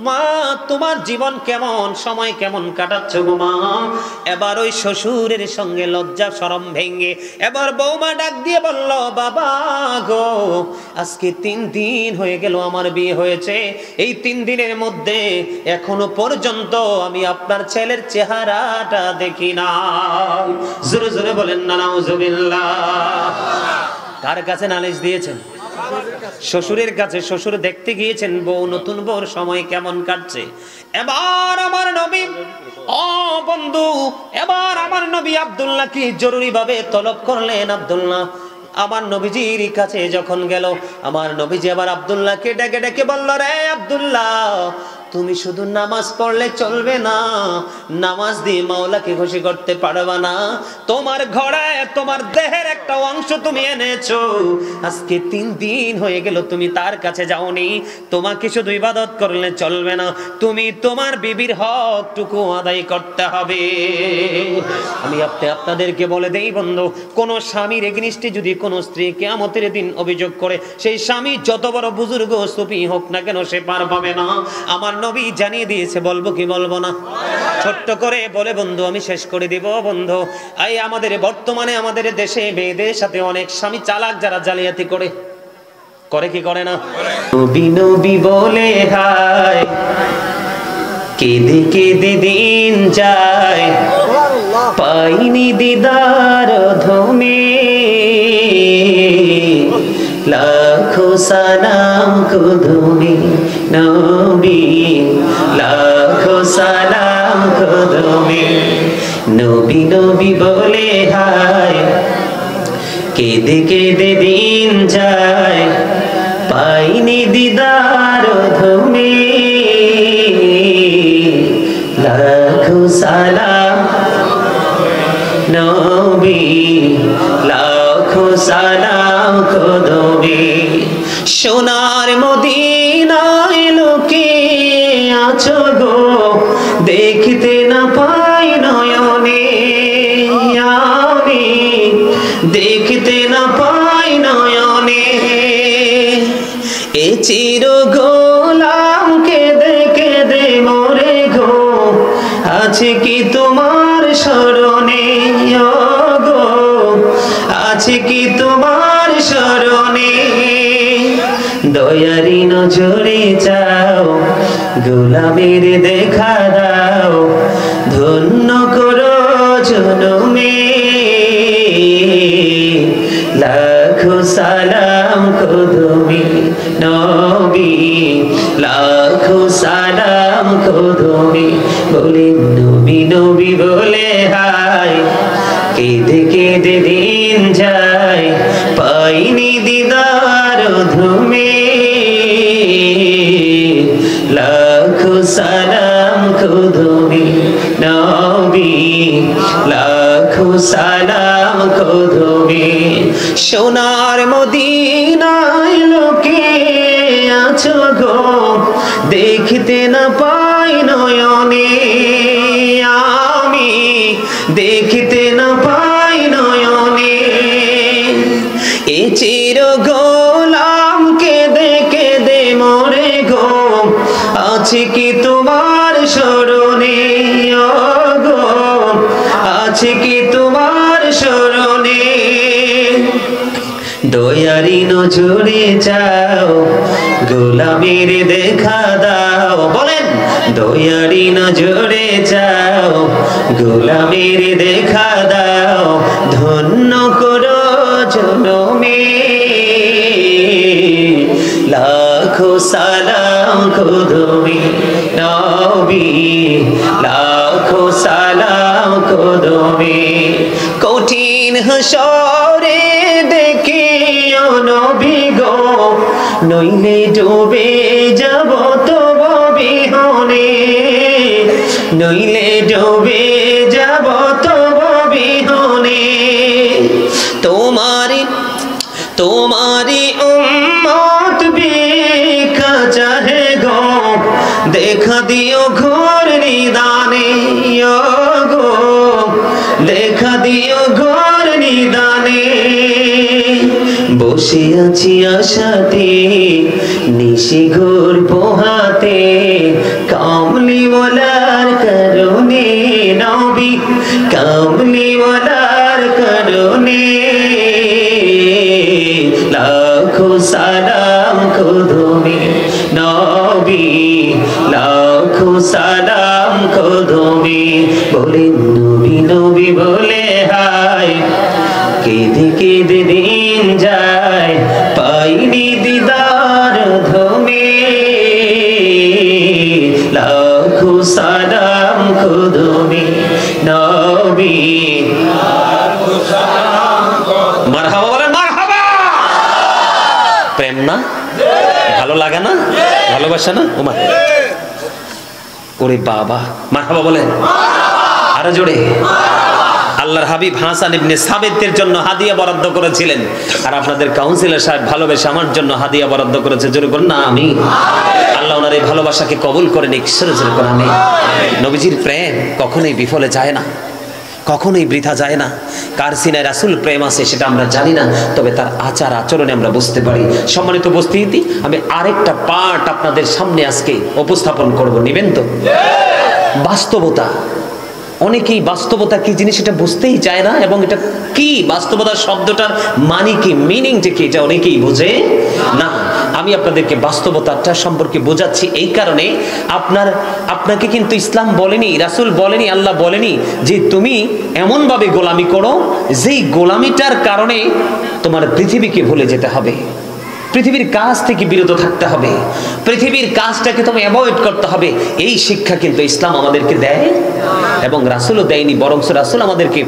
মা তোমার জীবন কেমন, সময় কেমন কাটাচ্ছ গো মা? এবার ওই শ্বশুরের সঙ্গে লজ্জা শরম ভেঙে এবার বৌমা ডাক দিয়ে বলল, বাবা গো, আজকে 3 দিন হয়ে গেল আমার বিয়ে হয়েছে, এই 3 দিনের মধ্যে এখনো পর্যন্ত আমি আপনার ছেলের চেহারাটা দেখি না। জোরে জোরে বলেন না নাউজুবিল্লাহ। কার কাছে নালিশ দিয়েছেন? শ্বশুরের কাছে। শ্বশুর দেখতে গিয়েছেন বউ, নতুন বউর সময় কেমন কাটছে। এবার আমার নবী, ও বন্ধু, এবার আমার নবী আব্দুল্লাহকে জরুরি ভাবে তলব করলেন। আব্দুল্লাহ আমার নবীজির কাছে যখন গেল, আমার নবীজি আবার আব্দুল্লাহকে ডেকে ডেকে বলল, রে আব্দুল্লাহ, তুমি শুধু নামাজ পড়লে চলবে না, নামাজ দিয়ে মাওলাকে খুশি করতে পারবে না। তোমার ঘরে তোমার দেহের একটা অংশ তুমি এনেছো, আজকে 3 দিন হয়ে গেল তুমি তার কাছে যাওনি। তোমাকে শুধু ইবাদত করলে চলবে না, তুমি তোমার বিবির হকটুকু আদায় করতে হবে। আমি আপনাদেরকে বলে দেই বন্ধু, কোন স্বামীর এগনিস্টে যদি কোন স্ত্রী কিয়ামতের দিন অভিযোগ করে, সেই স্বামী যত বড় বুজুর্গ সুফি হোক না কেন, সে পার পাবে না। আমার নবী জানিয়ে দিয়েছে, বলবো কি বলবো না? ছোট্ট করে বলে বন্ধু আমি শেষ করে দিব। বন্ধু, এই আমাদের বর্তমানে আমাদের দেশে মেয়েদের সাথে অনেক স্বামী চালাক, যারা জালিয়াতি করে কি করে না? নবী নবী বলে হায়, কেঁদে কেঁদে দিন যায়, পাইনি দিদার ধমে, লাখো সালাম কুদুমি নবী, লাখো সালাম কুদুমি। নবী নবী বলে হায়, কেঁদে কেঁদে দিন যায়, পাইনি দিদার ধমে, লাখো সালাম নবী, লাখো সালাম কদমে। সোনার মদিনায় লোকে আছো গো, দেখতে না পাই নয়নে, আমি দেখতে না পাই নয়নে। এ চির গোলাম কেঁদে কেঁদে মরে গো, আছে কি তোমার স্মরণে গো, আছে কি তোমার স্মরণে? দয়ারি নজরে যাও, গোলামের দেখা দাও, ধন্য করো জনমে, লাখো সালাম কদমে নবী, লাখো সালাম কদমে। বলে নবী নবী বলে হায়, কেঁদে কেঁদে দিন যায়, পাইনি দিদার ধমে, লাখো সালাম কদমে নবী, লাখো সালাম কদমে। সোনার মদিনায় লোকে আছো গো, দেখতে না পাই নয়নে, আমি দেখতে না পাই নয়নে। এ চির গোলাম কেঁদে কেঁদে মরে গো, আছে কি তোমার স্মরণে গো, আছে কি তোমার স্মরণে? দয়ারি নজরে যাও, গোলামের দেখা দাও। বলেন, দয়ারি নজরে যাও, গোলামের দেখা দাও, ধন্য করো জনমে, লাখো সালাম কদমে নবী, লাখো সালাম কদমে। কঠিন হাসরে দেখে ও নবী গো, নইলে ডুবে যাব তব বিহনে, নইলে ডুবে যাব তব বিহনে। তোমারি উম্মত ভিক্ষা চাহে গো, দেখা দিও ঘোর নিদানে গো, দেখা দিও ঘোর নিদানে। বসে আছি আশাতে নিশি ঘোর পোহাতে কামলিওয়ালার কারণে নবী কামলিওয়ালার কারণে লাখো সালাম খুদুমে নবী লাখো সালাম খুদুমে বলে নবী নবী বলে হায় কেঁদে কেঁদে দিন যায় পাইনি দিদার ধমে লাখো সালাম খুদুমে নবী মারহাবা বলেন মারহাবা। প্রেম না ভালো লাগে না ভালোবাসা না ওমা ওরে বাবা মারহাবা বলেন আরো জোরে। আল্লাহর হাবিব হাসান ইবনে সাবিতের জন্য হাদিয়া বরাদ্দ করেছিলেন আর আপনাদের কাউন্সিলর সাহেব ভালোবেসে আমার জন্য হাদিয়া বরাদ্দ করেছে জোরে বলুন না আমি আল্লাহ ওনার এই ভালোবাসাকে কবুল করে নিক জোরে জোরে করে আমি। নবীজির প্রেম কখনোই বিফলে যায় না কখনোই বৃথা যায় না। কার সিনায় রাসূল প্রেম আছে সেটা আমরা জানি না তবে তার আচার আচরণে আমরা বুঝতে পারি। সম্মানিত উপস্থিতি আমি আরেকটা পার্ট আপনাদের সামনে আজকে উপস্থাপন করব নিবেন তো। বাস্তবতা অনেকেই বাস্তবতা কি জিনিস এটা বুঝতেই চায় না এবং এটা কি বাস্তবতা শব্দটার মানে কি মিনিংটা কি এটা অনেকেই বোঝে না। আমি আপনাদেরকে বাস্তবতাটা সম্পর্কে বোঝাচ্ছি এই কারণে আপনাকে কিন্তু ইসলাম বলেনি রাসূল বলেনি আল্লাহ বলেনি যে তুমি এমন ভাবে গোলামি করো যেই গোলামিটার কারণে তোমার পৃথিবীকে ভুলে যেতে হবে পৃথিবীর কাজ থেকে বিরত থাকতে হবে পৃথিবীর কাজটাকে তুমি অ্যাভয়েড করতে হবে। এই শিক্ষা কিন্তু ইসলাম আমাদেরকে দেয় এবং রাসূলও দেয়নি বরং রাসূল আমাদেরকে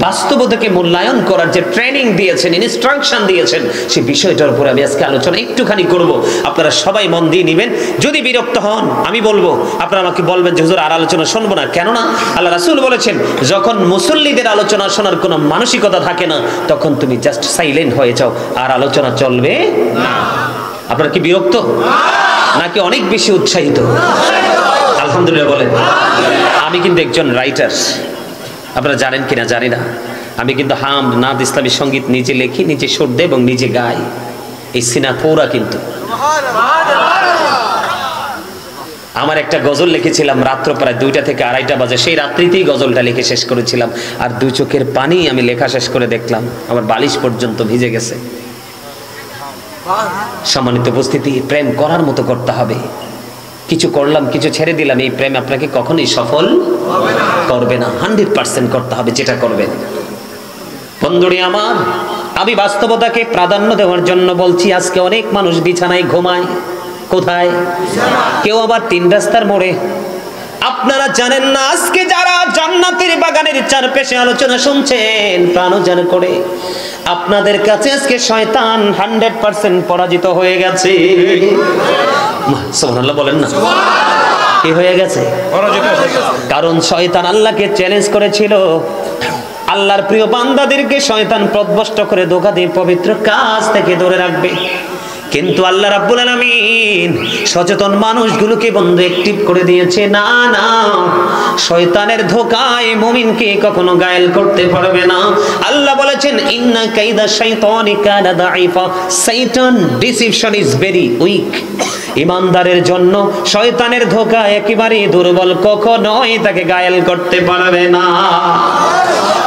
বাস্তবতাকে মূল্যায়ন করার যে ট্রেনিং দিয়েছেন ইনস্ট্রাকশন দিয়েছেন সেই বিষয়টার উপরে আমি আজকে আলোচনা একটুখানি করব। আপনারা সবাই মন দিয়ে নেবেন। যদি বিরক্ত হন আমি বলবো আপনারা আমাকে বলবেন যে হুজুর আর আলোচনা শুনবো না কেননা আল্লাহ রাসূল বলেছেন যখন মুসল্লিদের আলোচনা শোনার কোনো মানসিকতা থাকে না তখন তুমি জাস্ট সাইলেন্ট হয়ে যাও আর আলোচনা চলবে না। আপনারা কি বিরক্ত নাকি অনেক বেশি উৎসাহিত? আলহামদুলিল্লাহ বলেন। আমি কিন্তু একজন রাইটার আপনারা জানেন কিনা জানি না আমি কিন্তু হামদ নাদ ইসলামী সঙ্গীত নিজে লেখি নিজে সুর দেই এবং নিজে গাই। এই সিনা পৌরা কিন্তু আমার একটা গজল লিখেছিলাম রাত্র প্রায় 2টা থেকে 2:30 বাজে সেই রাত্রিতেই গজলটা লিখে শেষ করেছিলাম আর 2 চোখের পানি আমি লেখা শেষ করে দেখলাম আমার বালিশ পর্যন্ত ভিজে গেছে। সম্মানিত উপস্থিতি প্রেম করার মতো করতে হবে। কিছু করলাম কিছু ছেড়ে দিলাম এই প্রেম আপনাকে কখনোই সফল করবে না। 100% করতে হবে যেটা করবেন। বন্ধুরে আমার আমি বাস্তবতাকে প্রাধান্য দেওয়ার জন্য বলছি আজকে অনেক মানুষ বিছানায় ঘুমায় কোথায় কেউ আবার 3 রাস্তার মোড়ে। আপনারা জানেন না আজকে যারা জান্নাতের বাগানের চারপাশে আলোচনা শুনছেন প্রাণোজান করে আপনাদের কাছে আজকে শয়তান 100% পরাজিত হয়ে গেছে। সুবহানাল্লাহ বলেন না কি হয়ে গেছে পরাজিত হয়ে গেছে। কারণ শয়তান আল্লাহকে চ্যালেঞ্জ করেছিল আল্লাহর প্রিয় বান্দাদেরকে শয়তান পথভ্রষ্ট করে ধোঁকা দিয়ে পবিত্র কাজ থেকে দূরে রাখবে কিন্তু আল্লাহ রাব্বুল আলামিন সচেতন মানুষগুলোকে বন্ধ অ্যাক্টিভ করে দিয়েছে না না শয়তানের ধোঁকায় মুমিনকে কখনো গায়েল করতে পারবে না। আল্লাহ বলেছেন ইন্না কাইদা শাইতানি কানা দাঈফা শয়তান ডিসিপশন ইজ ভেরি উইক। ইমানদারের জন্য শয়তানের ধোঁকা একেবারে দুর্বল কখনোই তাকে গায়েল করতে পারবে না।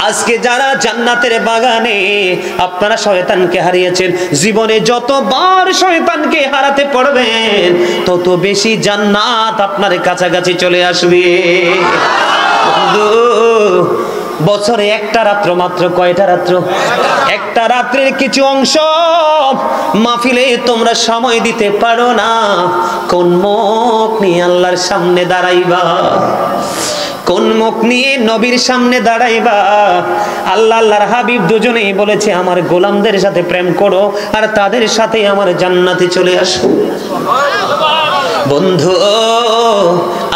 আজকে যারা জান্নাতের বাগানে আপনারা শয়তানকে হারিয়েছেন জীবনে যতবার শয়তানকে হারাতে পারবেন তত বেশি জান্নাত আপনার কাছাকাছি চলে আসবে। বছরে একটা রাত্র মাত্র কয়টা রাত্র একটা রাত্রের কিছু অংশ মাহফিলে তোমরা সময় দিতে পারো না কোন মুখ নিয়ে আল্লাহর সামনে দাঁড়াইবা কোন মুখ নিয়ে নবীর সামনে দাঁড়াইবা। আল্লাহ আল্লাহর হাবিব দুজনেই বলেছে আমার গোলামদের সাথে প্রেম করো আর তাদের সাথে আমার জান্নাতে চলে আসো। বন্ধু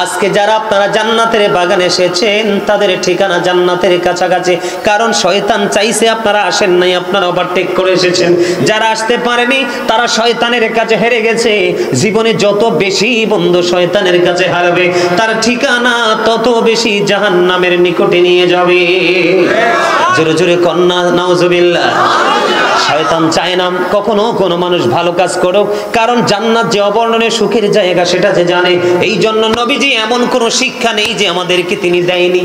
আজকে যারা আপনারা জান্নাতের বাগানে এসেছেন তাদের ঠিকানা জান্নাতের কাছাকাছি কারণ শয়তান চাইছে আপনারা আসেন নাই আপনারা ওভারটেক করে এসেছেন। যারা আসতে পারেনি তারা শয়তানের কাছে হেরে গেছে। জীবনে যত বেশি বন্ধু শয়তানের কাছে হারবে তার ঠিকানা তত বেশি জাহান্নামের নিকটে নিয়ে যাবে। জোরে জোরে কন্যা নাউজুবিল্লাহ। শয়তান চায় না কখনো কোনো মানুষ ভালো কাজ করুক, কারণ জান্নাত যে অবর্ণনীয় সুখের জায়গা সেটা যে জানে। এই জন্য নবীজি এমন কোনো শিক্ষা নেই যে আমাদেরকে তিনি দেয়নি।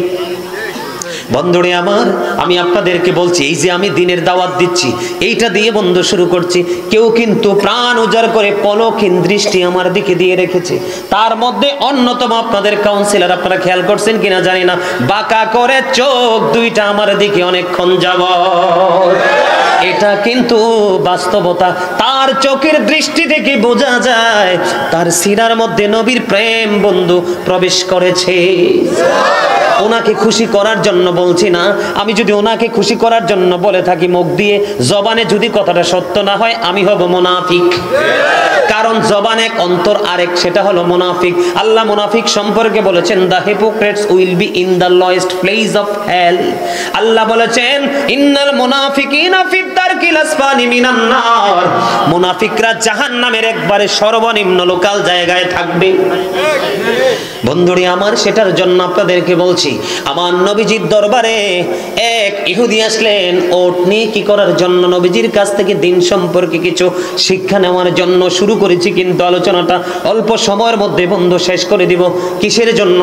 বন্ধুরে আমার, আমি আপনাদেরকে বলছি, এই যে আমি দিনের দাওয়াত দিচ্ছি, এইটা দিয়ে বন্ধু শুরু করছি, কেউ কিন্তু প্রাণ উজাড় করে পলকহীন দৃষ্টি আমার দিকে দিয়ে রেখেছে। তার মধ্যে অন্যতম আপনাদের কাউন্সিলর, আপনারা খেয়াল করছেন কিনা জানি না, বাঁকা করে চোখ দুইটা আমার দিকে অনেকক্ষণ যাবত। এটা কিন্তু বাস্তবতা। তার চোখের দৃষ্টি থেকে বোঝা যায় তার সিনার মধ্যে নবীর প্রেম বন্ধু প্রবেশ করেছে। ওনাকে খুশি করার জন্য বলছি না। আমি যদি ওনাকে খুশি করার জন্য বলে থাকি মুখ দিয়ে, জবানে যদি কথাটা সত্য না হয় আমি হব মুনাফিক। কারণ জবান এক, অন্তর আরেক, সেটা হলো মুনাফিক। আল্লাহ মুনাফিক সম্পর্কে বলেছেন, the hypocrites will be in the lowest place of hell. Allah বলেছেন, ইন্নাল মুনাফিকিনা ফিদ দারকিল আসফালি মিনান নার। মুনাফিকরা জাহান্নামের একবারে সর্বনিম্ন লোকাল জায়গায় থাকবে। বন্ধুরে আমার, সেটার জন্য আপনাদেরকে বলছি, আমার নবীজির দরবারে এক ইহুদি আসলেন ওট নিয়ে কি করার জন্য, নবীজির কাছ থেকে দিন সম্পর্কে কিছু শিক্ষা নেওয়ার জন্য শুরু করেছি, কিন্তু আলোচনাটা অল্প সময়ের মধ্যে বন্ধু শেষ করে দিব। কিসের জন্য?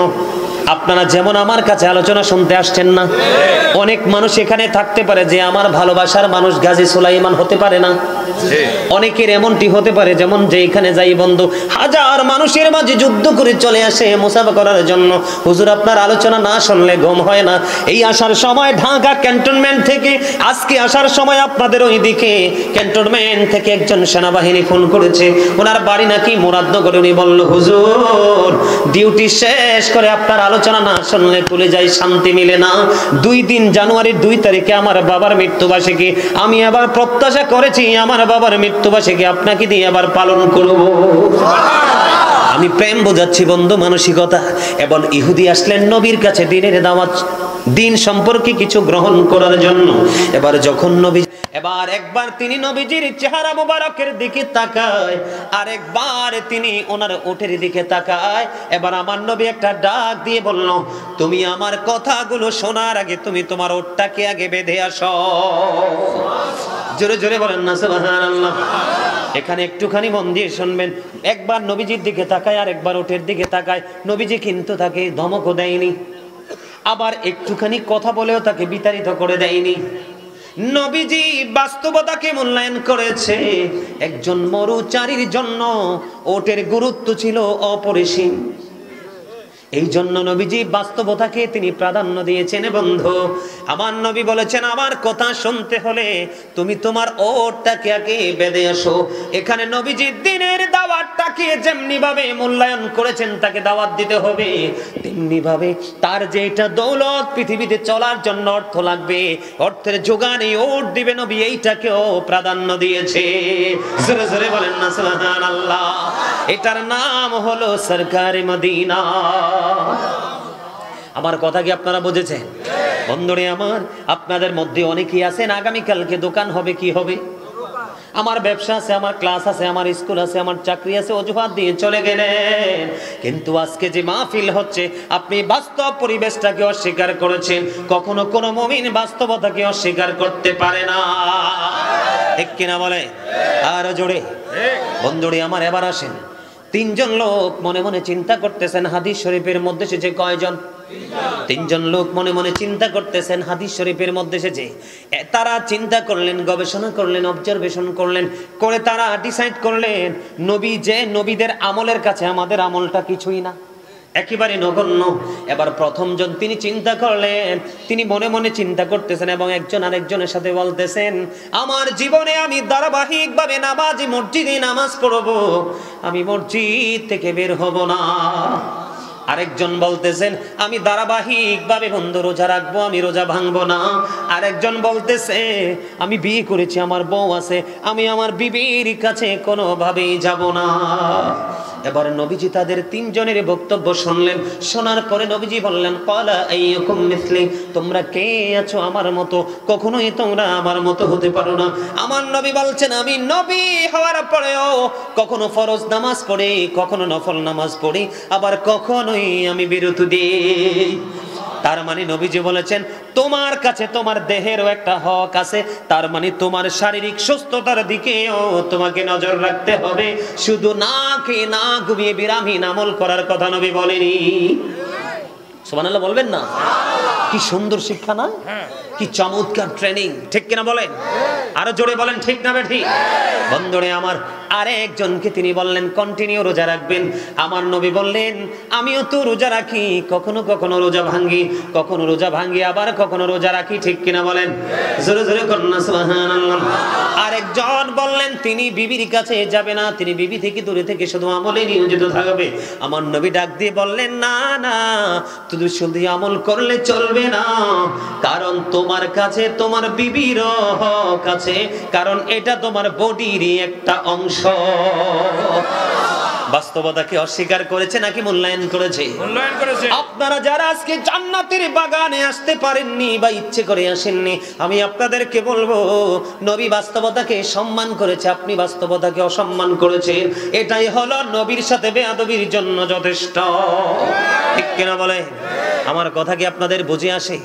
আপনারা যেমন আমার কাছে আলোচনা শুনতে আসছেন না, অনেক মানুষ এখানে থাকতে পারে যে আমার ভালোবাসার মানুষ গাজী সুলাইমান হতে পারে না। অনেকের এমনটি হতে পারে যেমন যে এখানে যাই বন্ধু হাজার মানুষের মাঝে যুদ্ধ করে চলে আসে মুসাফা করার জন্য। হুজুর আপনার আলোচনা না শুনলে ঘুম হয় না। এই আসার সময় ঢাকা ক্যান্টনমেন্ট থেকে, আজকে আসার সময় আপনাদের ওইদিকে ক্যান্টনমেন্ট থেকে একজন সেনাবাহিনী ফোন করেছে, ওনার বাড়ি নাকি মুরাদনগরে। উনি বলল, হুজুর ডিউটি শেষ করে আপনার আলোচনা না শুনলে চলে যাই, শান্তি মিলে না। 2 দিন জানুয়ারির 2 তারিখে আমার বাবার মৃত্যুবার্ষিকী, আমি আবার প্রত্যাশা করেছি আমার বাবার মৃত্যুবার্ষিকী আপনাকে দিয়ে আবার পালন করব। আমি প্রেম বোঝাচ্ছি বন্ধু, মানসিকতা। এবং ইহুদি আসলেন নবীর কাছে দিনের দাওয়াত, দিন সম্পর্কে কিছু গ্রহণ করার জন্য। এবার যখন নবী, এবার একবার তিনি নবীজির চেহারা মোবারকের দিকে তাকায়, আর একবার তিনি ওনার ওঠের দিকে তাকায়। এবার আমার নবী একটা ডাক দিয়ে বলল, তুমি আমার কথাগুলো শোনার আগে তুমি তোমার ওঠটাকে আগে বেঁধে আসো। জোরে জোরে বলেন না সুবহানাল্লাহ। এখানে একটুখানি মন দিয়ে শুনবেন। একবার নবীজির দিকে তাকায় আর একবার ওঠের দিকে তাকায়। নবীজি কিন্তু তাকে ধমকও দেয়নি, আবার একটুখানি কথা বলেও তাকে বিতাড়িত করে দেয়নি। নবীজি বাস্তবতাকে মূল্যায়ন করেছে। একজন মরুচারীর জন্য ওটের গুরুত্ব ছিল অপরিসীম। এই জন্য নবীজি বাস্তবতাকে তিনি প্রাধান্য দিয়েছেন। বন্ধু আমার নবী বলেছেন, আমার কথা শুনতে হলে তুমি তোমার ওটটাকে আগে বেঁধে আসো। এখানে নবীজি দিনের দাওয়াতটাকে যেমনি ভাবে মূল্যায়ন করেছেন, তাকে দাওয়াত দিতে হবে, তেমনি ভাবে তার যে এটা দৌলত, পৃথিবীতে চলার জন্য অর্থ লাগবে, অর্থের যোগানে ওট দিবে নবী, এইটাকেও প্রাধান্য দিয়েছে। জোরে জোরে বলেন না সুবহানাল্লাহ। এটার নাম হলো সরকারে মদিনা। আমার কথা কি আপনারা বুঝেছেন? বন্ধুরে আমার, আপনাদের মধ্যে অনেকেই আছেন আগামীকালকে দোকান হবে, কি হবে, আমার ব্যবসা আছে, আমার ক্লাস আছে, আমার স্কুল আছে, আমার চাকরি আছে, অজুহাত দিয়ে চলে গেলেন। কিন্তু আজকে যে মাহফিল হচ্ছে, আপনি বাস্তব পরিবেশটাকে অস্বীকার করেছেন। কখনো কোনো মুমিন বাস্তবতাকে অস্বীকার করতে পারে না, ঠিক কিনা বলে? আর জোরে বন্ধুরে আমার। এবার আসেন, 3 জন লোক মনে মনে চিন্তা করতেছেন হাদিস শরীফের মধ্যে এসেছে কয়জন? 3 জন লোক মনে মনে চিন্তা করতেছেন হাদিস শরীফের মধ্যে এসেছে। তারা চিন্তা করলেন, গবেষণা করলেন, অবজারভেশন করলেন, করে তারা ডিসাইড করলেন নবী যে নবীদের আমলের কাছে আমাদের আমলটা কিছুই না, একেবারে নগণ্য। এবার প্রথম জন তিনি চিন্তা করলেন, তিনি মনে মনে চিন্তা করতেছেন এবং একজন আরেকজনের সাথে বলতেছেন, আমার জীবনে আমি ধারাবাহিকভাবে নামাজি মসজিদে নামাজ পড়বো, আমি মসজিদ থেকে বের হব না। আরেকজন বলতেছেন, আমি ধারাবাহিকভাবে বন্ধু রোজা রাখবো, আমি রোজা ভাঙবো না। আরেকজন বলতেছে, আমি বিয়ে করেছি, আমার বউ আছে, আমি আমার বিবির কাছে কোনোভাবেই যাব না। এবার নবীজি তাদের 3 জনের বক্তব্য শুনলেন। শোনার পরে নবীজি বললেন, ক্বালা আইয়ুকুম মিসলি, তোমরা কে আছো আমার মতো? কখনোই তোমরা আমার মতো হতে পারো না। আমার নবী বলছেন, আমি নবী হওয়ার পরেও কখনো ফরজ নামাজ পড়ি, কখনো নফল নামাজ পড়ি, আবার কখনোই আমি বিরতি দিই। তার মানে নবীজি বলেছেন, তোমার কাছে তোমার দেহেরও একটা হক আছে, তার মানে তোমার শারীরিক সুস্থতার দিকেও তোমাকে নজর রাখতে হবে। শুধু না খেয়ে না ঘুমিয়ে বিরামহীন আমল করার কথা নবী বলেনি। সুবহানাল্লাহ বলবেন না? কি সুন্দর শিক্ষা না? কি চমৎকার ট্রেনিং, ঠিক কিনা বলেন? আরো জোরে বলেন ঠিক না বেঠি? বন্ধুরে আমার, আরেকজনকে তিনি বললেন কন্টিনিউ রোজা রাখবেন। আমার নবী বললেন আমিও তো রোজা রাখি, কখনো কখনো রোজা ভাঙ্গি, কখনো রোজা ভাঙ্গি আবার কখনো রোজা রাখি, ঠিক কিনা বলেন? জোরে জোরে করুন সুবহানাল্লাহ। আরেকজন বললেন তিনি বিবির কাছে যাবে না, তিনি বিবি থেকে দূরে থেকে শুধু আমলে নিয়োজিত থাকবে। আমার নবী ডাক দিয়ে বললেন না না, শুধু শুধু আমল করলে চলবে না, কারণ তোমার কাছে তোমার বিবির হক আছে, কারণ এটা তোমার বডিরই একটা অংশ। বাস্তবতাকে অস্বীকার করেছে নাকি মূল্যায়ন করেছে? মূল্যায়ন করেছে। আপনারা যারা আজকে জান্নাতের বাগানে আসতে পারেননি বা ইচ্ছে করে আসেননি, আমি আপনাদেরকে বলবো নবী বাস্তবতাকে সম্মান করেছে, আপনি বাস্তবতাকে অসম্মান করেছেন। এটাই হলো নবীর সাথে বেয়াদবির জন্য যথেষ্ট, ঠিক কিনা বলে? আমার কথা কি আপনাদের বুঝে আসে?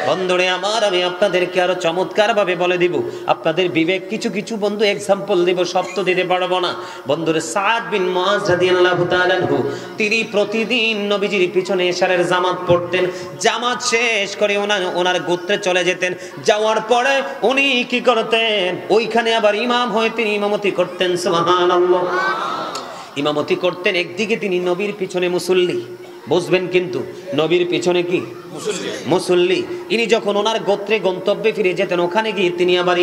বন্ধুরে আমার, আমি আপনাদেরকে আরো চমৎকার ভাবে বলে দিব, আপনাদের বিবেক কিছু কিছু বন্ধু এক্সাম্পল দিব, সব তো দিতে পারবো না। বন্ধুরে সাদ বিন মুআজ রাদিয়াল্লাহু তাআলা আনহু, তিনি প্রতিদিন নবীজির পিছনে ইশারের জামাত পড়তেন। জামাত শেষ করে ওনার গোত্রে চলে যেতেন। যাওয়ার পরে উনি কি করতেন? ওইখানে আবার ইমাম হয়ে তিনি ইমামতি করতেন। সুবহানাল্লাহ, ইমামতি করতেন। একদিকে তিনি নবীর পিছনে মুসল্লি, বুঝবেন কিন্তু নবীর পিছনে কি মুসল্লি। ইনি যখন ওনার গোত্রে গন্তব্যে ফিরে যেতেন, ওখানে গিয়ে তিনি আবার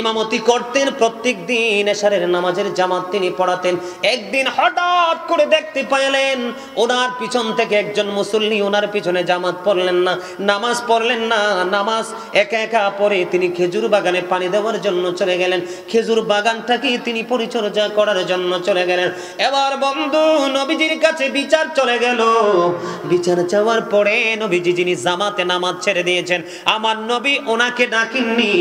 ইমামতি করতেন। প্রত্যেক দিন এশারের নামাজের জামাত তিনি পড়াতেন। একদিন হঠাৎ করে দেখতে পাইলেন ওনার পিছন থেকে একজন মুসল্লি ওনার পিছনে জামাত পড়লেন না, নামাজ পড়লেন না। নামাজ একা একা পড়ে তিনি খেজুর বাগানে পানি দেওয়ার জন্য চলে গেলেন। খেজুর বাগানটাকে তিনি পরিচর্যা করার জন্য চলে গেলেন। এবার বন্ধু নবীজির কাছে বিচার চলে গেল। বিচার চাওয়ার পরে নবীজি যিনি জামাতে নামাজ ছেড়ে দিয়েছেন, আমার নবী ওনাকে ডাকেননি,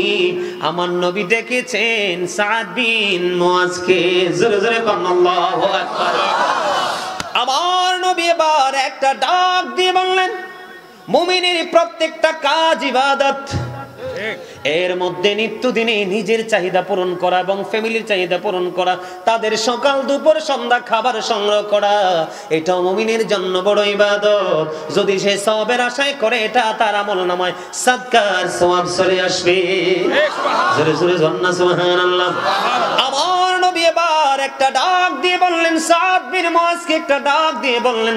আমার নবী ডেকেছেন সাদ বিন মুআজকে। জোরে জোরে বলুন আল্লাহু আকবার। আমার নবী এবার একটা ডাক দিয়ে বললেন, মুমিনের প্রত্যেকটা কাজ ইবাদত, এর মধ্যে নিত্যদিনে নিজের চাহিদা পূরণ করা এবং ফ্যামিলির চাহিদা পূরণ করা, তাদের সকাল দুপুর সন্ধ্যা খাবার সংগ্রহ করা, এটাও মুমিনের জন্য বড় ইবাদত। যদি সে সওয়াবের আশায় করে, এটা তার আমলনামায় সাদকার সওয়াব চলে আসবে। জোরে জোরে সুবহানাল্লাহ। আমার নবী এবার একটা ডাক দিয়ে বললেন, সাদ বিন মুআজকে একটা ডাক দিয়ে বললেন,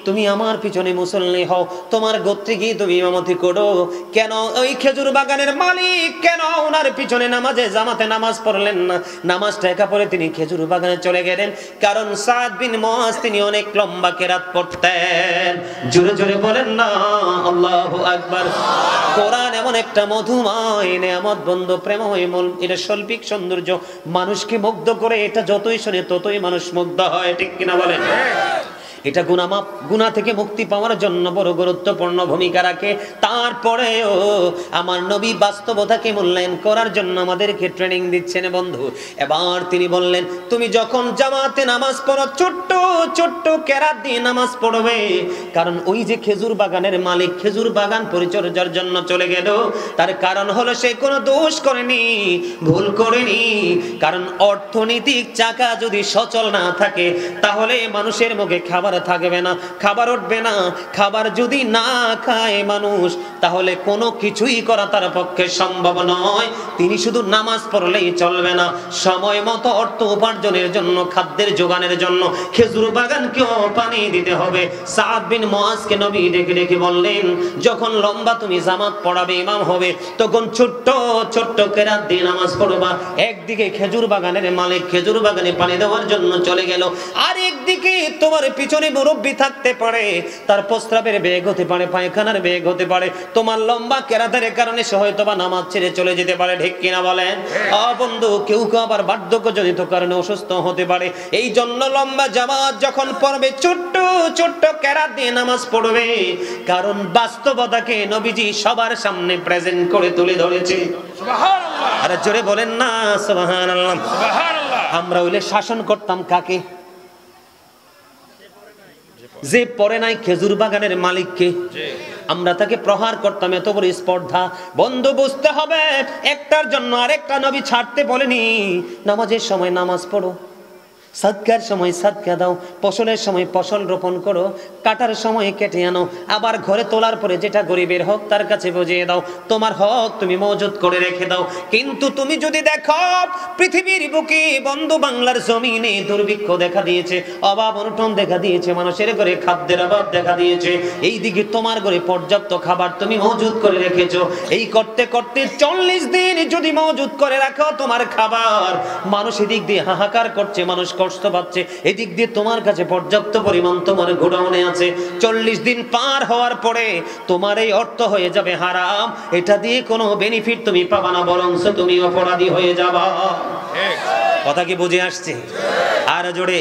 তুমি আমার পিছনে মুসল্লি হও, তোমার গোত্রে গিয়ে তুমি ইমামতি করো। কেন ওই খেজুর বাগানের মালিক কেন ওনার পিছনে নামাজে জামাতে নামাজ পড়লেন না? নামাজটা একা পড়ে তিনি খেজুর বাগানে চলে গেলেন, কারণ সাদ বিন মুআজ তিনি অনেক লম্বা কেরাত পড়তেন। জোরে জোরে বলেন না আল্লাহু আকবার। কোরআন এমন একটা মধুময় নেয়ামত বন্ধু, প্রেমময় মূল, এটা শৈল্পিক সৌন্দর্য, মানুষকে মুগ্ধ করে। এটা যতই শুনে ততই মানুষ মুগ্ধ হয়, ঠিক কিনা বলেন? এটা গুনাহ থেকে মুক্তি পাওয়ার জন্য বড় গুরুত্বপূর্ণ ভূমিকা রাখে। তারপরেও আমার নবী বাস্তবতাকে মূল্যায়ন করার জন্য আমাদেরকে ট্রেনিং দিচ্ছেন বন্ধু। এবার তিনি বললেন, তুমি যখন জামাতে নামাজ পড়ো, ছোট্ট ছোট্ট কেরাত দিয়ে নামাজ পড়বে, কারণ ওই যে খেজুর বাগানের মালিক খেজুর বাগান পরিচর্যার জন্য চলে গেল, তার কারণ হলো সে কোনো দোষ করেনি, ভুল করেনি। কারণ অর্থনৈতিক চাকা যদি সচল না থাকে, তাহলে মানুষের মুখে খাবার থাকবে না, খাবার উঠবে না। খাবার যদি না খায় মানুষ, তাহলে কোনো কিছুই করা তার পক্ষে সম্ভব নয়। তিনি শুধু নামাজ পড়লেই চলবে না, সময় মতো অর্থ উপার্জনের জন্য, খাদ্যের যোগানের জন্য খেজুর বাগানকেও পানি দিতে হবে। সাদ বিন মুআজকে নবী ডেকে ডেকে বললেন, যখন লম্বা তুমি জামাত পড়াবে, ইমাম হবে, তখন ছোট্ট ছোট্ট কেরাত দিয়ে নামাজ পড়বা। একদিকে খেজুর বাগানের মালিক খেজুর বাগানে পানি দেওয়ার জন্য চলে গেল, আর একদিকে তোমার পিছনে মুরব্বি থাকতে পারে, তার প্রস্রাবের বেগ হতে পারে, পায়খানার বেগ হতে পারে, তোমার লম্বা কেরাতের কারণে সে হয়তো বা নামাজ ছেড়ে চলে যেতে পারে, ঠিক কিনা বলেন? বন্ধু, কেউ কেউ আবার বার্ধক্যজনিত কারণে অসুস্থ হতে পারে। এই জন্য লম্বা জামাত যখন পড়বে, ছোট্ট ছোট্ট কেরাত দিয়ে নামাজ পড়বে, কারণ বাস্তবতাকে নবীজি সবার সামনে প্রেজেন্ট করে তুলে ধরেছে। সুবহানাল্লাহ। আরে জোরে বলেন না সুবহানাল্লাহ। সুবহানাল্লাহ। আমরা হইলে শাসন করতাম কাকে? যে পড়ে নাই খেজুর বাগানের মালিককে আমরা তাকে প্রহার করতাম, এত বড় স্পর্ধা। বন্ধু বুঝতে হবে, একটার জন্য আরেকটা নবী ছাড়তে বলেনি। নামাজের সময় নামাজ পড়ো, সাদকার সময় সাদকা দাও, ফসলের সময় ফসল রোপণ করো, কাটার সময় কেটে আনো, আবার ঘরে তোলার পরে যেটা গরিবের হক তার কাছে বুঝিয়ে দাও, তোমার হক তুমি মজুদ করে রেখে দাও। কিন্তু তুমি যদি দেখো পৃথিবীর বুকে বন্ধু বাংলার জমিনে দুর্ভিক্ষ দেখা দিয়েছে, অভাব অনটন দেখা দিয়েছে, মানুষের ঘরে খাদ্যের অভাব দেখা দিয়েছে, এই দিকে তোমার ঘরে পর্যাপ্ত খাবার তুমি মজুদ করে রেখেছো, এই করতে করতে 40 দিন যদি মজুদ করে রাখো তোমার খাবার, মানুষ এদিক দিয়ে হাহাকার করছে, মানুষ কষ্ট পাচ্ছে, এদিক দিয়ে তোমার কাছে পর্যাপ্ত পরিমাণ তোমার গোডাউনে আছে। 40 দিন পার হওয়ার পরে তোমার এই অর্থ হয়ে যাবে হারাম, এটা দিয়ে কোনো বেনিফিট তুমি পাবা না, বরং তুমি অপরাধী হয়ে যাবা। কথা কি বুঝে আসছে? আর জোরে।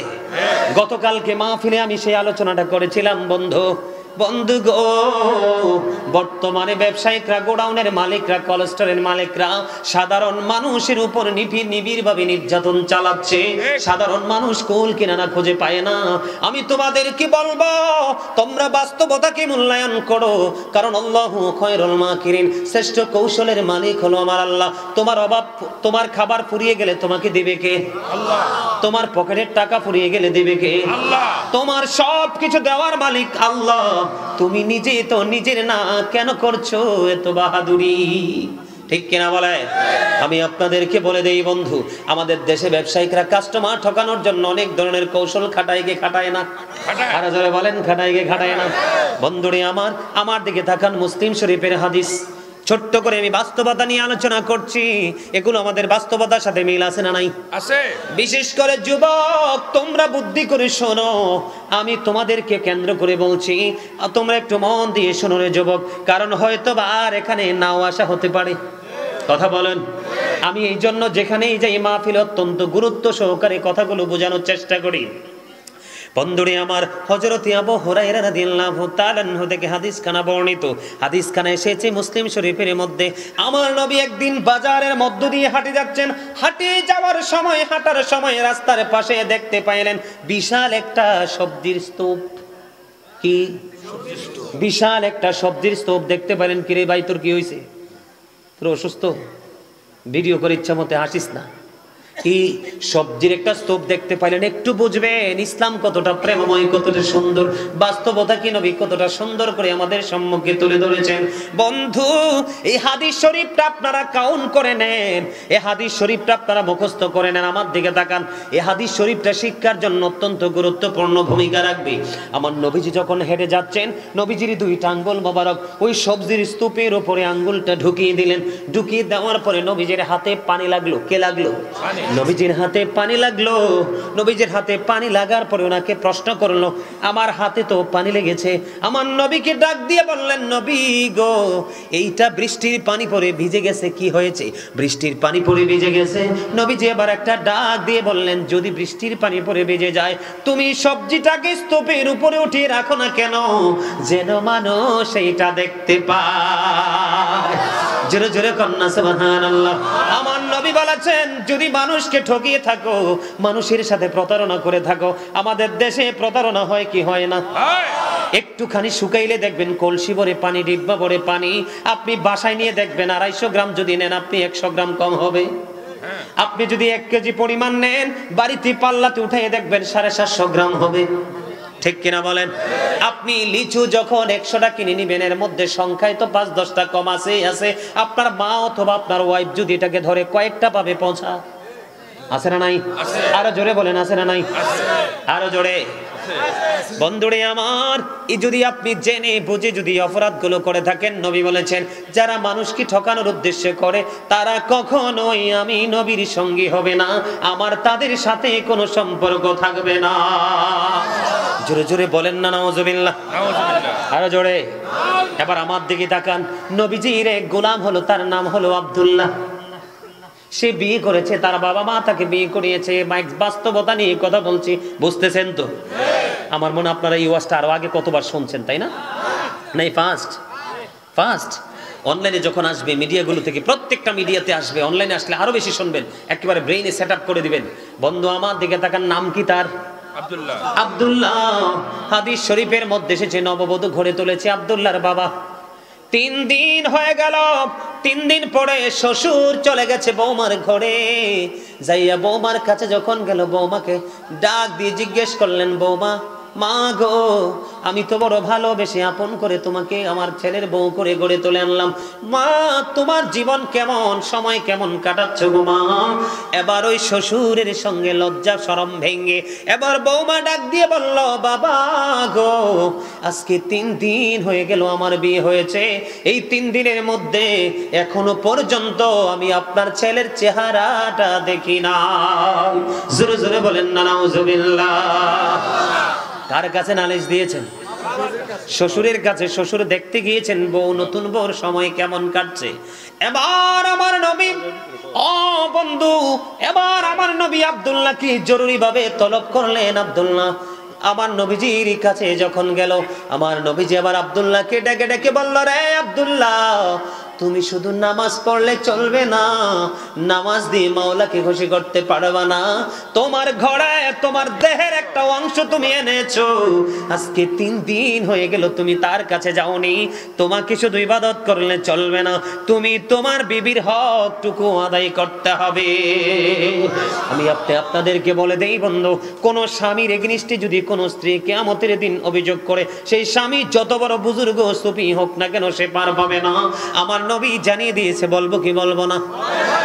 গতকালকে মাহফিলে আমি সেই আলোচনাটা করেছিলাম বন্ধু গো, বর্তমানে ব্যবসায়িকরা, গোডাউনের মালিকরা, কোলেস্টরের মালিকরা সাধারণ মানুষের উপর নিবিড়ভাবে নির্যাতন চালাচ্ছে। সাধারণ মানুষ কুল কিনারা খুঁজে পায় না। আমি তোমাদেরকে বলবো, তোমরা বাস্তবতাকে মূল্যায়ন করো, কারণ আল্লাহু খায়রুল মাকিরিন, শ্রেষ্ঠ কৌশলের মালিক হলো আমার আল্লাহ। তোমার অভাব, তোমার খাবার ফুরিয়ে গেলে তোমাকে দেবে কে? আল্লাহ। তোমার পকেটের টাকা ফুরিয়ে গেলে দেবে কে? আল্লাহ। তোমার সব কিছু দেওয়ার মালিক আল্লাহ। তুমি নিজে তো নিজের না, কেন করছো এত বাহাদুরি? ঠিক কিনা বলে? আমি আপনাদেরকে বলে দেই বন্ধু, আমাদের দেশে ব্যবসায়িকরা কাস্টমার ঠকানোর জন্য অনেক ধরনের কৌশল খাটায় গে খাটায় না? আর যারা বলেন খাটায় গে খাটায় না? বন্ধুরে আমার দিকে তাকান, মুসলিম শরীফের হাদিস। ছোট্ট করে আমি বাস্তবতা নিয়ে আলোচনা করছি, এগুলো আমাদের বাস্তবতার সাথে মিল আছে না নাই? আছে। বিশেষ করে যুবক, তোমরা বুদ্ধি করে শোনো, আমি তোমাদেরকে কেন্দ্র করে বলছি, তোমরা একটু মন দিয়ে শোনো রে যুবক, কারণ হয়তো বা আর এখানে নাও আসা হতে পারে। কথা বলেন। আমি এই জন্য যেখানেই যাই মাহফিল অত্যন্ত গুরুত্ব সহকারে কথাগুলো বোঝানোর চেষ্টা করি। বন্ধুরে আমার, হযরত আবু হুরায়রা রাদিয়াল্লাহু তাআলা আনহু থেকে হাদিসখানা বর্ণিত। হাদিসখানা এসেছে মুসলিম শরীফের মধ্যে। আমার নবী একদিন বাজারের মধ্য দিয়ে হাঁটে যাচ্ছেন। হাঁটে যাওয়ার সময়, হাঁটার সময় রাস্তার পাশে দেখতে পাইলেন বিশাল একটা সবজির স্তূপ। কি বিশাল একটা সবজির স্তূপ দেখতে পাইলেন। কিরে ভাই, তোর কি হয়েছে? তোর অসুস্থ? ভিডিও করে ইচ্ছা মতে হাসিস না। কি সবজির একটা স্তূপ দেখতে পাইলেন? একটু বুঝবেন ইসলাম কতটা প্রেমময়, কতটা সুন্দর, বাস্তবতা কি নবী কতটা সুন্দর করে আমাদের সম্মুখে তুলে ধরেছেন। বন্ধু, এই হাদিস শরীফটা আপনারা কাউন্ট করে নেন, এই হাদিস শরীফটা আপনারা মুখস্থ করে নেন। আমার দিকে তাকান, এই হাদিস শরীফটা শিক্ষার জন্য অত্যন্ত গুরুত্বপূর্ণ ভূমিকা রাখবে। আমার নবীজি যখন হেঁটে যাচ্ছেন, নবীজির 2টা আঙ্গুল মোবারক ওই সবজির স্তূপের উপরে আঙ্গুলটা ঢুকিয়ে দিলেন। ঢুকিয়ে দেওয়ার পরে নবীজির হাতে পানি লাগলো। কে লাগলো? নবীজির হাতে পানি লাগলো। নবীজির হাতে পানি লাগার পরে ওনাকে প্রশ্ন করলো, আমার হাতে তো পানি লেগেছে। আমার নবীকে ডাক দিয়ে বললেন, নবী গো, এইটা বৃষ্টির পানি পড়ে ভিজে গেছে। কি হয়েছে? বৃষ্টির পানি পড়ে ভিজে গেছে। নবীজি এবার একটা ডাক দিয়ে বললেন, যদি বৃষ্টির পানি পড়ে ভিজে যায়, তুমি সবজিটাকে স্তূপের উপরে উঠিয়ে রাখো না কেন, যেন মানুষ এইটা দেখতে পায়। জোরে জোরে কন্যা সুবহানাল্লাহ। আমার নবী বলেছেন, যদি মানুষকে ঠকিয়ে থাকো, মানুষের সাথে প্রতারণা করে থাকো, আমাদের দেশে প্রতারণা হয় কি হয় না? একটুখানি শুকাইলে দেখবেন কলসি ভরে পানি, ডিব্বা ভরে পানি। আপনি বাসায় নিয়ে দেখবেন 250 গ্রাম যদি নেন, আপনি 100 গ্রাম কম হবে। আপনি যদি 1 কেজি পরিমাণ নেন, বাড়িতে পাল্লাতে উঠাই দেখবেন 750 গ্রাম হবে। ঠিক কিনা বলেন? আপনি লিচু যখন 100টা কিনে নিবেন, এর মধ্যে সংখ্যায় তো 5-10টা কম আছে। আপনার মা অথবা আপনার ওয়াইফ যদি এটাকে ধরে, কয়েকটা পাবে? 50 আছে না নাই? আরো জোরে বলেন, আছে না নাই? আরো জোরে। বন্ধুরে আমার, এই যদি আপনি জেনে বুঝে যদি অপরাধগুলো করে থাকেন, নবী বলেছেন, যারা মানুষকে ঠকানোর উদ্দেশ্যে করে, তারা কখনোই আমি নবীর সঙ্গী হবে না, আমার তাদের সাথে কোনো সম্পর্ক থাকবে না। জোরে জোরে বলেন না নাউজুবিল্লাহ। আরো জোরে। এবার আমার দিকে তাকান, নবীজির এক গোলাম হলো, তার নাম হলো আব্দুল্লাহ। সে বিয়ে করেছে, তার বাবা মা তাকে বিয়ে করিয়েছে। বাস্তবতা নিয়ে কথা বলছি, বুঝতেছেন তো? আমার মনে আপনারা এই ওয়াজটা আরো আগে কতবার শুনছেন, তাই না? নাই, ফার্স্ট অনলাইনে যখন আসবে মিডিয়াগুলো থেকে, প্রত্যেকটা মিডিয়াতে আসবে, অনলাইনে আসলে আরো বেশি শুনবেন, একেবারে ব্রেইনে সেট আপ করে দিবেন। বন্ধু আমার দিকে তাকান, নাম কি তার? আব্দুল্লাহ। হাদিস শরীফের মধ্যে এসেছে নববধূ ঘরে তুলেছে আব্দুল্লাহর বাবা। 3 দিন হয়ে গেল। 3 দিন পরে শ্বশুর চলে গেছে বৌমার ঘরে। যাইয়া বৌমার কাছে যখন গেল, বৌমাকে ডাক দিয়ে জিজ্ঞেস করলেন, বৌমা, মা গো, আমি তো বড় ভালোবেসে আপন করে তোমাকে আমার ছেলের বউ করে গড়ে তুলে আনলাম। মা, তোমার জীবন কেমন, সময় কেমন কাটাচ্ছ গো মা? এবার ওই শ্বশুরের সঙ্গে লজ্জা শরম ভেঙে এবার বৌমা ডাক দিয়ে বলল, বাবা গো, আজকে 3 দিন হয়ে গেল আমার বিয়ে হয়েছে। এই 3 দিনের মধ্যে এখনো পর্যন্ত আমি আপনার ছেলের চেহারাটা দেখি না। জোরে জোরে বলেন না নাউজুবিল্লাহ। কার কাছে নালিশ দিয়েছেন? শ্বশুরের কাছে। শ্বশুর দেখতে গিয়েছেন বউ, নতুন বউর সময় কেমন কাটছে। এবার আমার নবী, ও বন্ধু, এবার আমার নবী আব্দুল্লাহ কি জরুরি ভাবে তলব করলেন। আব্দুল্লাহ আমার নবীজির কাছে যখন গেল, আমার নবীজি আবার আব্দুল্লাহকে ডেকে ডেকে বলল, রে আব্দুল্লাহ, তুমি শুধু নামাজ পড়লে চলবে না, নামাজ দিয়ে মাওলাকে খুশি করতে পারবে না। তোমার ঘরে তোমার দেহের একটা অংশ তুমি এনেছো, আজকে 3 দিন হয়ে গেল তুমি তার কাছে যাওনি। তোমাকে শুধু ইবাদত করলে চলবে না, তুমি তোমার বিবির হকটুকু আদায় করতে হবে। আমি আপনাদেরকে বলে দেই বন্ধু, কোন স্বামীর এগনিস্টে যদি কোন স্ত্রী কিয়ামতের দিন অভিযোগ করে, সেই স্বামী যত বড় বুজুর্গ সুফি হোক না কেন, সে পার পাবে না। আমার নবী জানিয়ে দিয়েছে, বলবো কি বলবো না?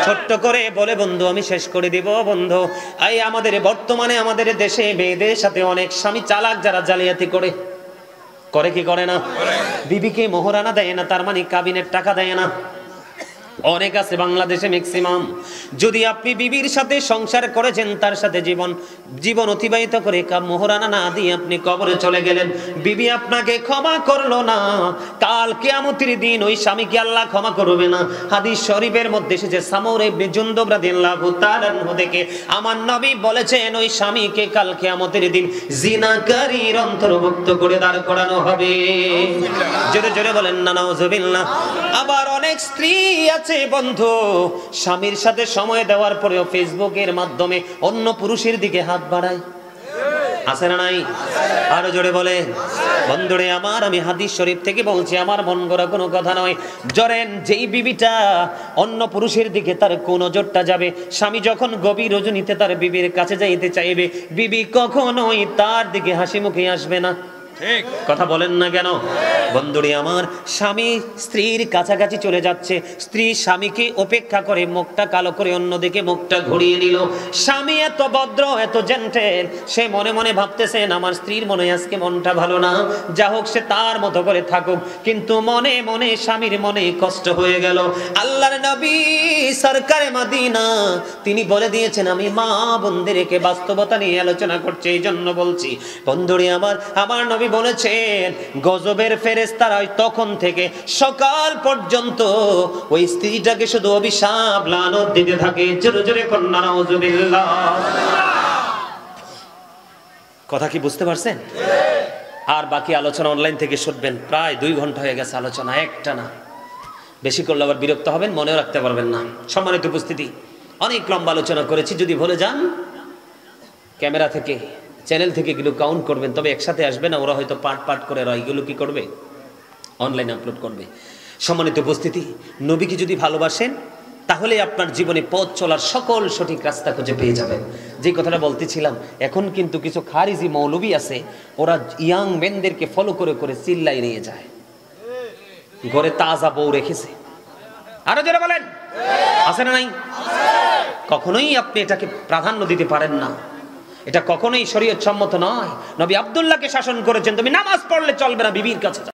ছোট্ট করে বলে বন্ধু আমি শেষ করে দিব। বন্ধু, এই আমাদের বর্তমানে আমাদের দেশে মেয়েদের সাথে অনেক স্বামী চালাক, যারা জালিয়াতি করে কি করে না? বিবিকে মোহরানা দেয় না, তার মানে কাবিনের টাকা দেয় না। অনেক আছে বাংলাদেশে ম্যাক্সিমাম। যদি আপনি বিবির সাথে সংসার করেছেন, তার সাথে জীবন অতিবাহিত করে মোহরানা না দিয়ে আপনি কবরে চলে গেলেন, বিবি আপনাকে ক্ষমা করলো না, কাল কিয়ামতের দিন ওই স্বামীকে আল্লাহ ক্ষমা করবে না। হাদিস শরীফের মধ্যে এসেছে, সামউর ইবনে জুনদুব রাদিয়াল্লাহু তাআলা আনহু থেকে আমার নবী বলেছেন, ওই স্বামীকে কাল কিয়ামতের দিন জিনাকারীর অন্তর্ভুক্ত করে দাঁড় করানো হবে। জোরে জোরে বলেন না নাউজুবিল্লাহ। আবার অনেক স্ত্রী আছে বন্ধু, স্বামীর সাথে সময় দেওয়ার পরেও ফেসবুকের মাধ্যমে অন্য পুরুষের দিকে হাত বাড়ায়। আছে না নাই? আরো জোরে বলে। বন্ধুরে আমার, আমি হাদিস শরীফ থেকে বলছি, আমার মন গড়া কোনো কথা নয়। জরেন যেই বিবিটা অন্য পুরুষের দিকে তার কোন নজরটা যাবে, স্বামী যখন গভীর রজনীতে তার বিবির কাছে যাইতে চাইবে, বিবি কখনোই তার দিকে হাসি মুখে আসবে না। কথা বলেন না কেন? বন্ধুরে আমার, স্বামী স্ত্রীর কাছাকাছি চলে যাচ্ছে, স্ত্রী স্বামীকে উপেক্ষা করে মুখটা কালো করে অন্যদিকে মুখটা ঘুরিয়ে নিল। স্বামী এত ভদ্র, এত জেন্টেল, সে মনে মনে ভাবতেছেন আমার স্ত্রীর মনে আজকে মনটা ভালো না, যা হোক সে তার মতো করে থাকুক। কিন্তু মনে মনে স্বামীর মনে কষ্ট হয়ে গেল। আল্লাহর নবী সরকারে মদিনা তিনি বলে দিয়েছেন, আমি মা বোনদেরকে বাস্তবতা নিয়ে আলোচনা করছি, এই জন্য বলছি। বন্ধুরে আমার নবী বলেছেন, গজবের ফেরেশতারা তখন থেকে সকাল পর্যন্ত ওই স্ত্রীটাকে শুধু অভিশাপ লানত দিতে থাকে। জোরে জোরে কন্যা নাউজুবিল্লাহ। কথা কি বুঝতে পারছেন? আর বাকি আলোচনা অনলাইন থেকে শুনবেন। প্রায় 2 ঘন্টা হয়ে গেছে আলোচনা, একটা না। বেশি করলে আবার বিরক্ত হবেন, মনেও রাখতে পারবেন না। সম্মানিত উপস্থিতি, অনেক লম্বা আলোচনা করেছি। যদি ভুলে যান, ক্যামেরা থেকে চ্যানেল থেকে এগুলো কাউন্ট করবেন, তবে একসাথে আসবে না। ওরা হয়তো পার্ট করে এগুলো কি করবে, অনলাইনে আপলোড করবে। সম্মানিত উপস্থিতি, নবীকে যদি ভালোবাসেন, তাহলে আপনার জীবনে পথ চলার সকল সঠিক রাস্তা খুঁজে পেয়ে যাবেন। যে কথাটা বলতেছিলাম, এখন কিন্তু কিছু খারিজি মৌলবী আছে, ওরা ইয়াং মেনদেরকে ফলো করে করে চিল্লাই নিয়ে যায়। ঘরে তাজা বউ রেখেছে। আরো যারা বলেন, আছে না নাই? কখনোই আপনি এটাকে প্রাধান্য দিতে পারেন না। এটা কখনোই শরীয়ত সম্মত নয়। নবী আব্দুল্লাহকে শাসন করেছেন, তুমি নামাজ পড়লে চলবে না, বিবির কাছে